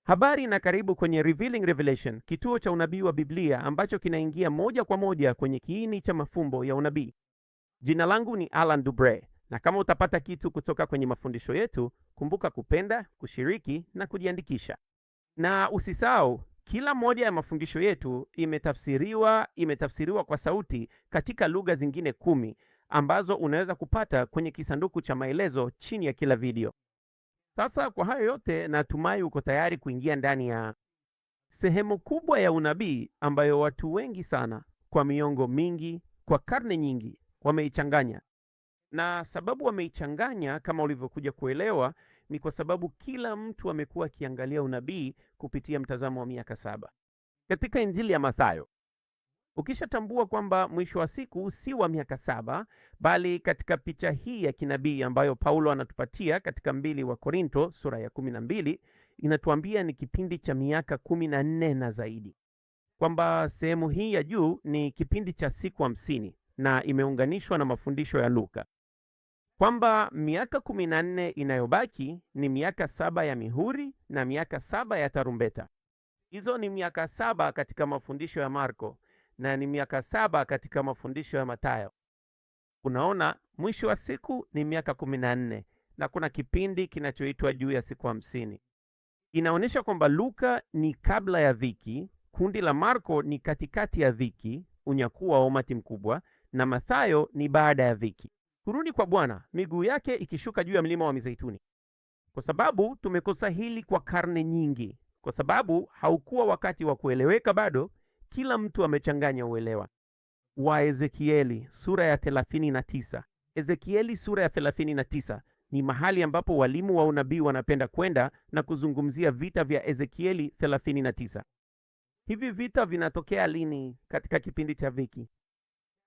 Habari na karibu kwenye Revealing Revelation, kituo cha unabii wa Biblia ambacho kinaingia moja kwa moja kwenye kiini cha mafumbo ya unabii. Jina langu ni Alan Dubre, na kama utapata kitu kutoka kwenye mafundisho yetu, kumbuka kupenda, kushiriki na kujiandikisha. Na usisahau, kila moja ya mafundisho yetu imetafsiriwa kwa sauti katika lugha zingine 10 ambazo unaweza kupata kwenye kisanduku cha maelezo chini ya kila video. Sasa kwa hayo yote, natumai uko tayari kuingia ndani ya sehemu kubwa ya unabii ambayo watu wengi sana kwa miongo mingi, kwa karne nyingi wameichanganya. Na sababu wameichanganya, kama ulivyokuja kuelewa, ni kwa sababu kila mtu amekuwa akiangalia unabii kupitia mtazamo wa miaka 7. Katika Injili ya Mathayo, ukishatambua kwamba mwisho wa siku si wa miaka 7, bali katika picha hii ya kinabii ambayo Paulo anatupatia katika 2 wa Korinto sura ya 12, inatuambia ni kipindi cha miaka 14 na zaidi. Kwamba sehemu hii ya juu ni kipindi cha siku 50 na imeunganishwa na mafundisho ya Luka. Kwamba miaka 14 inayobaki ni miaka 7 ya mihuri na miaka 7 ya tarumbeta. Hizo ni miaka 7 katika mafundisho ya Marko na ni miaka 7 katika mafundisho ya Mathayo. Unaona, mwisho wa siku ni miaka 14 na kuna kipindi kinachoitwa juu ya siku 50. Inaonyesha kwamba Luka ni kabla ya dhiki, kundi la Marko ni katikati ya dhiki, unyakuo wa umati mkubwa, na Mathayo ni baada ya dhiki, kurudi kwa Bwana, miguu yake ikishuka juu ya mlima wa Mizeituni. Kwa sababu tumekosa hili kwa karne nyingi, kwa sababu haukuwa wakati wa kueleweka bado, kila mtu amechanganya uelewa. Wa Ezekieli sura ya 39. Ezekieli sura ya 39 ni mahali ambapo walimu wa unabii wanapenda kwenda na kuzungumzia vita vya Ezekieli 39. Hivi vita vinatokea lini? Katika kipindi cha dhiki.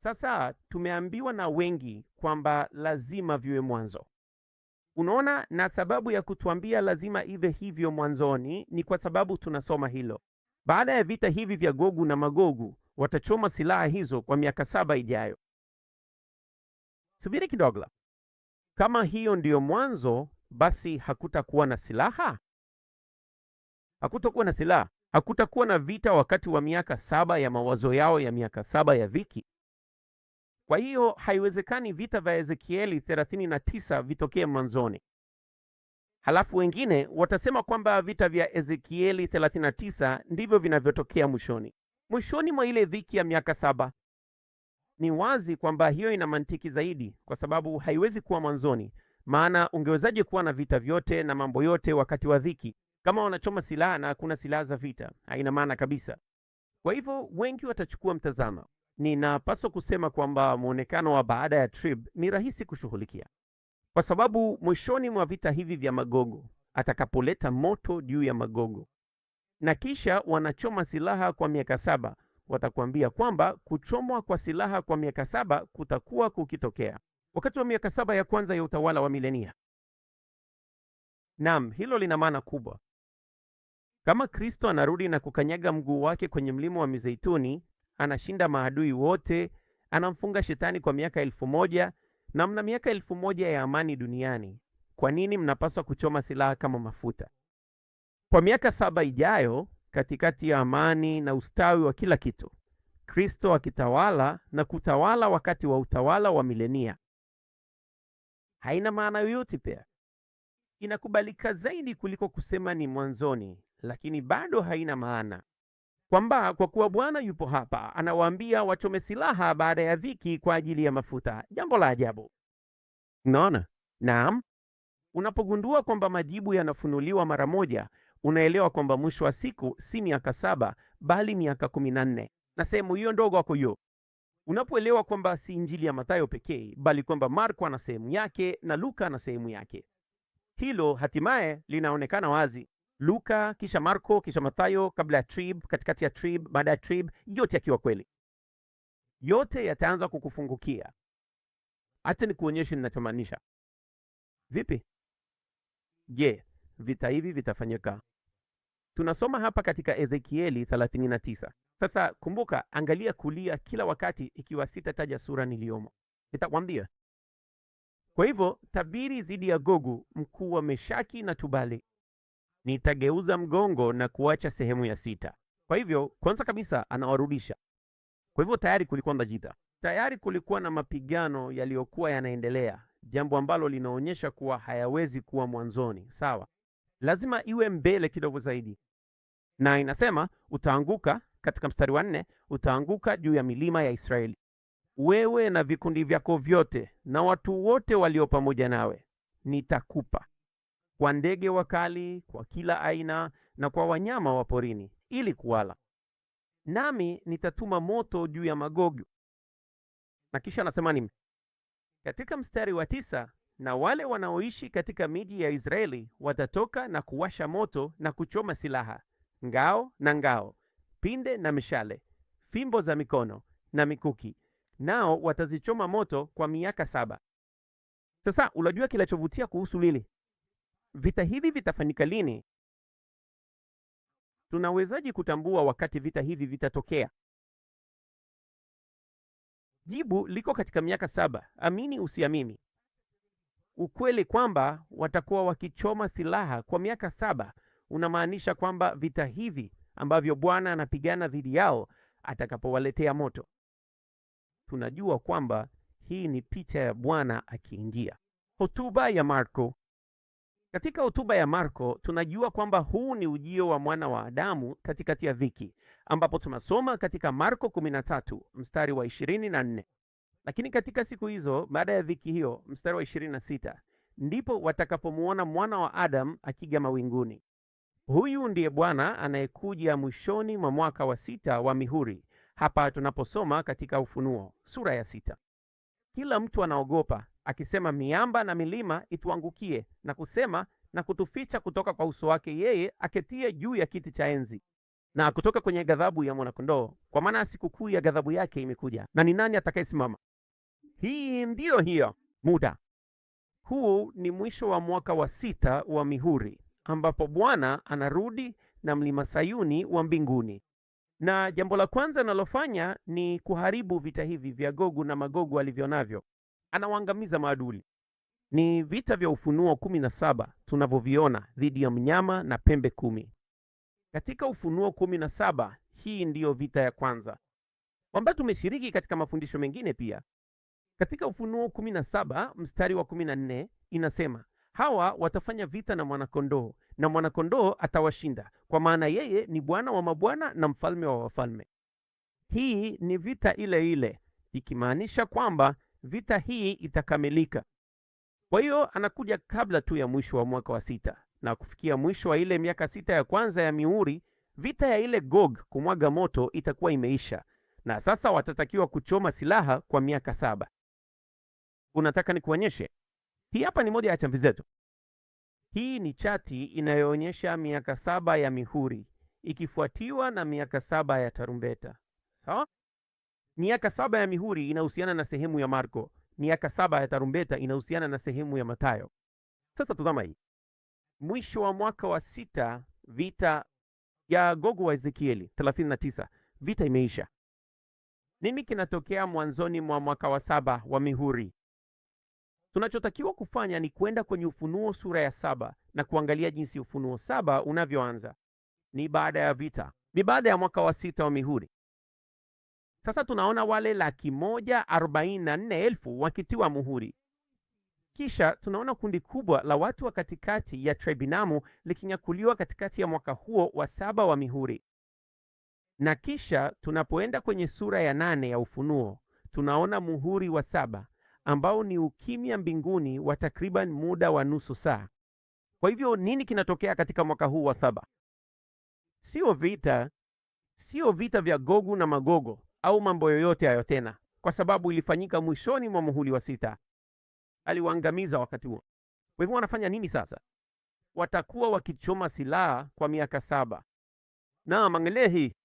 Sasa tumeambiwa na wengi kwamba lazima viwe mwanzo. Unaona, na sababu ya kutuambia lazima iwe hivyo mwanzoni ni kwa sababu tunasoma hilo. Baada ya vita hivi vya Gogu na Magogu, watachoma silaha hizo kwa miaka 7 ijayo. Subiri kidogo. Kama hiyo ndiyo mwanzo, basi hakutakuwa na silaha? Hakutakuwa na silaha. Hakutakuwa na vita wakati wa miaka 7 ya mawazo yao ya miaka 7 ya dhiki. Kwa hiyo haiwezekani vita vya Ezekieli 39 vitokee mwanzoni. Halafu wengine watasema kwamba vita vya Ezekieli 39 ndivyo vinavyotokea mwishoni. Mwishoni mwa ile dhiki ya miaka 7. Ni wazi kwamba hiyo ina mantiki zaidi, kwa sababu haiwezi kuwa mwanzoni. Maana ungewezaje kuwa na vita vyote na mambo yote wakati wa dhiki? Kama wanachoma silaha na hakuna silaha za vita, haina maana kabisa. Kwa hivyo wengi watachukua mtazamo. Ninapaswa kusema kwamba muonekano wa baada ya trib ni rahisi kushughulikia, kwa sababu mwishoni mwa vita hivi vya Magogo, atakapoleta moto juu ya Magogo na kisha wanachoma silaha kwa miaka 7, watakwambia kwamba kuchomwa kwa silaha kwa miaka 7 kutakuwa kukitokea wakati wa miaka 7 ya kwanza ya utawala wa milenia. Naam, hilo lina maana kubwa. Kama Kristo anarudi na kukanyaga mguu wake kwenye mlima wa Mizeituni, anashinda maadui wote, anamfunga shetani kwa miaka 1000, na mna miaka 1000 ya amani duniani. Kwa nini mnapaswa kuchoma silaha kama mafuta? Kwa miaka 7 ijayo, katikati ya amani na ustawi wa kila kitu, Kristo akitawala na kutawala wakati wa utawala wa milenia. Haina maana yoyote pia. Inakubalika zaidi kuliko kusema ni mwanzoni, lakini bado haina maana. Kwamba kwa kuwa Bwana yupo hapa, anawaambia wachome silaha baada ya dhiki kwa ajili ya mafuta. Jambo la ajabu. Unaona? Naam. Unapogundua kwamba majibu yanafunuliwa mara moja, unaelewa kwamba mwisho wa siku si miaka 7, bali miaka 14. Na sehemu hiyo ndogo wako hiyo. Unapoelewa kwamba si Injili ya Mathayo pekee, bali kwamba Marko ana sehemu yake na Luka ana sehemu yake. Hilo hatimaye linaonekana wazi. Luka, kisha Marko, kisha Mathayo, kabla ya trib, katikati ya trib, baada ya trib, yote yakiwa kweli. Yote yataanza kukufungukia. Acha nikuonyeshe ninachomaanisha. Vipi? Je, vita hivi vitafanyika? Tunasoma hapa katika Ezekieli 39. Sasa kumbuka, angalia kulia kila wakati ikiwa sitataja sura niliyomo. Nitakwambia. Kwa hivyo, tabiri dhidi ya Gogu, mkuu wa Meshaki na Tubali. nitageuza mgongo na kuacha sehemu ya 6. Kwa hivyo kwanza kabisa anawarudisha. Kwa hivyo tayari kulikuwa na vita, tayari kulikuwa na mapigano yaliyokuwa yanaendelea, jambo ambalo linaonyesha kuwa hayawezi kuwa mwanzoni. Sawa, lazima iwe mbele kidogo zaidi, na inasema utaanguka, katika mstari wa 4, utaanguka juu ya milima ya Israeli, wewe na vikundi vyako vyote na watu wote walio pamoja nawe. Nitakupa kwa ndege wakali, kwa kila aina, na kwa wanyama wa porini ili kuwala, nami nitatuma moto juu ya Magogu. Na kisha anasema nini katika mstari wa 9? Na wale wanaoishi katika miji ya Israeli watatoka na kuwasha moto na kuchoma silaha, ngao na ngao, pinde na mishale, fimbo za mikono na mikuki, nao watazichoma moto kwa miaka 7. Sasa unajua kinachovutia kuhusu lili, vita hivi vitafanyika lini? Tunawezaje kutambua wakati vita hivi vitatokea? Jibu liko katika miaka 7. Amini usiamini, ukweli kwamba watakuwa wakichoma silaha kwa miaka 7 unamaanisha kwamba vita hivi ambavyo Bwana anapigana dhidi yao atakapowaletea moto. Tunajua kwamba hii ni picha ya Bwana akiingia. Hotuba ya Marko. Katika hotuba ya Marko tunajua kwamba huu ni ujio wa mwana wa Adamu katikati ya dhiki, ambapo tunasoma katika Marko 13 mstari wa 24. Lakini katika siku hizo baada ya dhiki hiyo, mstari wa 26, ndipo watakapomuona mwana wa Adamu akija mawinguni. Huyu ndiye Bwana anayekuja mwishoni mwa mwaka wa 6 wa mihuri. Hapa tunaposoma katika Ufunuo sura ya 6, kila mtu anaogopa akisema, miamba na milima ituangukie, na kusema na kutuficha kutoka kwa uso wake yeye aketie juu ya kiti cha enzi, na kutoka kwenye ghadhabu ya mwanakondoo, kwa maana sikukuu ya ghadhabu yake imekuja, na ni nani atakayesimama? Hii ndiyo hiyo muda. Huu ni mwisho wa mwaka wa 6 wa mihuri, ambapo Bwana anarudi na mlima Sayuni wa mbinguni, na jambo la kwanza analofanya ni kuharibu vita hivi vya Gogu na Magogu alivyo navyo. Anawaangamiza maadui. Ni vita vya Ufunuo 17 tunavyoviona dhidi ya mnyama na pembe 10. Katika Ufunuo 17 hii ndiyo vita ya kwanza, kwamba tumeshiriki katika mafundisho mengine pia. Katika Ufunuo 17 mstari wa 14 inasema, hawa watafanya vita na mwanakondoo, na mwanakondoo atawashinda, kwa maana yeye ni Bwana wa mabwana na mfalme wa wafalme. Hii ni vita ile ile, ikimaanisha kwamba vita hii itakamilika. Kwa hiyo anakuja kabla tu ya mwisho wa mwaka wa 6, na kufikia mwisho wa ile miaka 6 ya kwanza ya mihuri, vita ya ile Gog kumwaga moto itakuwa imeisha, na sasa watatakiwa kuchoma silaha kwa miaka 7. Unataka nikuonyeshe? Hii hapa ni moja ya chambi zetu. Hii ni chati inayoonyesha miaka 7 ya mihuri ikifuatiwa na miaka 7 ya tarumbeta. Sawa? Miaka 7 ya mihuri inahusiana na sehemu ya Marko, miaka 7 ya tarumbeta inahusiana na sehemu ya Mathayo. Sasa tazama hii. Mwisho wa mwaka wa 6, vita ya Gogu wa Ezekieli 39, vita imeisha. Nini kinatokea mwanzoni mwa mwaka wa 7 wa mihuri? Tunachotakiwa kufanya ni kwenda kwenye Ufunuo sura ya 7 na kuangalia jinsi Ufunuo 7 unavyoanza. Ni baada ya vita, ni baada ya mwaka wa 6 wa mihuri. Sasa tunaona wale 144,000 wakitiwa muhuri. Kisha tunaona kundi kubwa la watu wa katikati ya tribinamu likinyakuliwa katikati ya mwaka huo wa 7 wa mihuri. Na kisha tunapoenda kwenye sura ya 8 ya Ufunuo, tunaona muhuri wa 7 ambao ni ukimya mbinguni wa takriban muda wa nusu saa. Kwa hivyo nini kinatokea katika mwaka huu wa 7? Sio vita vya Gogu na Magogo au mambo yoyote hayo tena, kwa sababu ilifanyika mwishoni mwa muhuri wa 6. Aliwaangamiza wakati huo. Kwa hivyo wanafanya nini sasa? Watakuwa wakichoma silaha kwa miaka 7. Na angalia hii.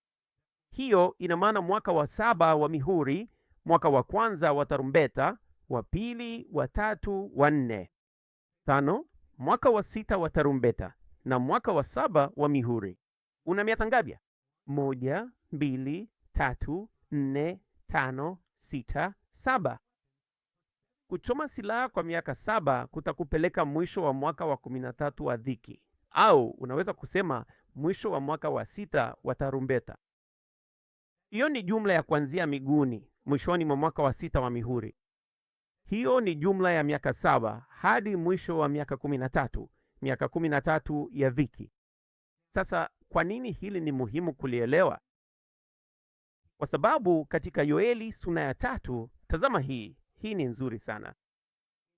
Hiyo ina maana mwaka wa 7 wa mihuri, mwaka wa kwanza wa tarumbeta, wa pili, wa 3, wa 4, 5, mwaka wa 6 wa tarumbeta, na mwaka wa 7 wa mihuri. Una miaka ngapi? 1, 2, 3, 4, 5, 6, 7. Kuchoma silaha kwa miaka 7 kutakupeleka mwisho wa mwaka wa 13 wa dhiki, au unaweza kusema mwisho wa mwaka wa 6 wa tarumbeta. Hiyo ni jumla ya kuanzia miguuni mwishoni mwa mwaka wa 6 wa mihuri. Hiyo ni jumla ya miaka 7 hadi mwisho wa miaka 13, miaka 13 ya dhiki. Sasa kwa nini hili ni muhimu kulielewa? Kwa sababu katika Yoeli sura ya 3, tazama hii ni nzuri sana.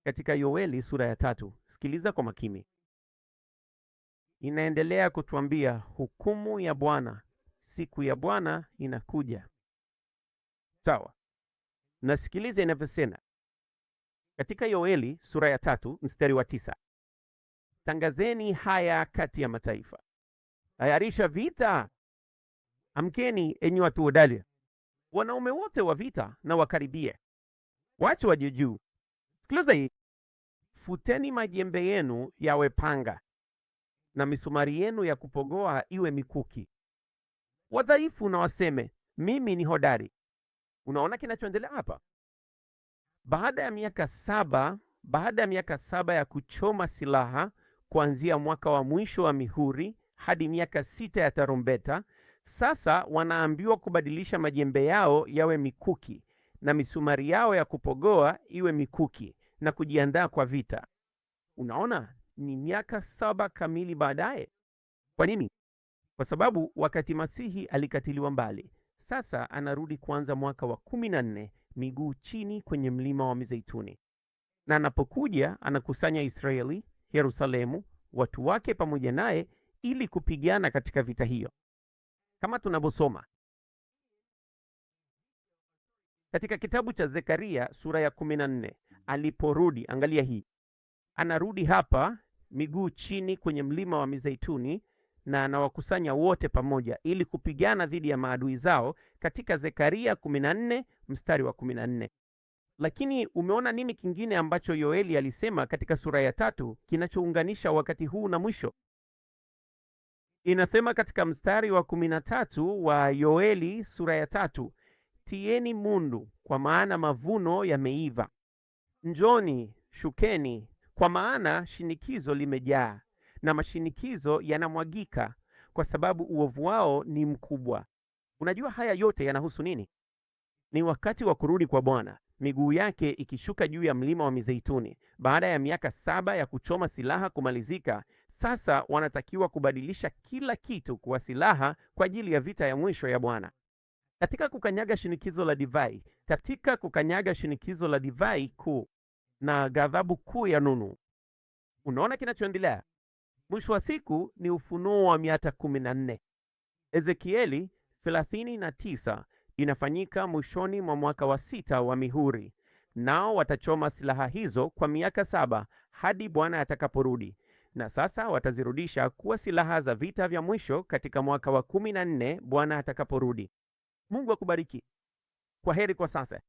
Katika Yoeli sura ya 3, sikiliza kwa makini. Inaendelea kutuambia hukumu ya Bwana, siku ya Bwana inakuja. Sawa. Nasikiliza inavyosema. Katika Yoeli sura ya 3 mstari wa 9. Tangazeni haya kati ya mataifa. Tayarisha vita. Amkeni enyi watu hodari. Wanaume wote wa vita na wakaribie. Wache waje juu. Sikiliza hii. Futeni majembe yenu yawe panga, na misumari yenu ya kupogoa iwe mikuki. Wadhaifu na waseme, mimi ni hodari. Unaona kinachoendelea hapa? Baada ya miaka 7 ya kuchoma silaha, kuanzia mwaka wa mwisho wa mihuri hadi miaka 6 ya tarumbeta, sasa wanaambiwa kubadilisha majembe yao yawe mikuki na misumari yao ya kupogoa iwe mikuki na kujiandaa kwa vita. Unaona, ni miaka 7 kamili baadaye. Kwa nini? Kwa sababu wakati Masihi alikatiliwa mbali, sasa anarudi kuanza mwaka wa 14 miguu chini kwenye mlima wa Mizeituni. Na anapokuja anakusanya Israeli, Yerusalemu, watu wake pamoja naye ili kupigana katika vita hiyo. Kama tunavyosoma katika kitabu cha Zekaria sura ya 14, aliporudi, angalia hii. Anarudi hapa miguu chini kwenye mlima wa Mizeituni na anawakusanya wote pamoja ili kupigana dhidi ya maadui zao katika Zekaria 14 mstari wa 14. Lakini umeona nini kingine ambacho Yoeli alisema katika sura ya 3 kinachounganisha wakati huu na mwisho? Inasema katika mstari wa 13 wa Yoeli sura ya 3, tieni mundu kwa maana mavuno yameiva. Njoni, shukeni kwa maana shinikizo limejaa na mashinikizo yanamwagika kwa sababu uovu wao ni mkubwa. Unajua haya yote yanahusu nini? Ni wakati wa kurudi kwa Bwana, miguu yake ikishuka juu ya mlima wa Mizeituni. Baada ya miaka 7 ya kuchoma silaha kumalizika, sasa wanatakiwa kubadilisha kila kitu kuwa silaha kwa ajili ya vita ya mwisho ya Bwana. Katika kukanyaga shinikizo la divai kuu na ghadhabu kuu ya nunu. Unaona kinachoendelea? Mwisho wa siku ni ufunuo wa miaka 14. Ezekieli 39 inafanyika mwishoni mwa mwaka wa 6 wa mihuri. Nao watachoma silaha hizo kwa miaka 7 hadi Bwana atakaporudi. Na sasa watazirudisha kuwa silaha za vita vya mwisho katika mwaka wa 14 Bwana atakaporudi. Mungu akubariki. Kwa heri kwa sasa.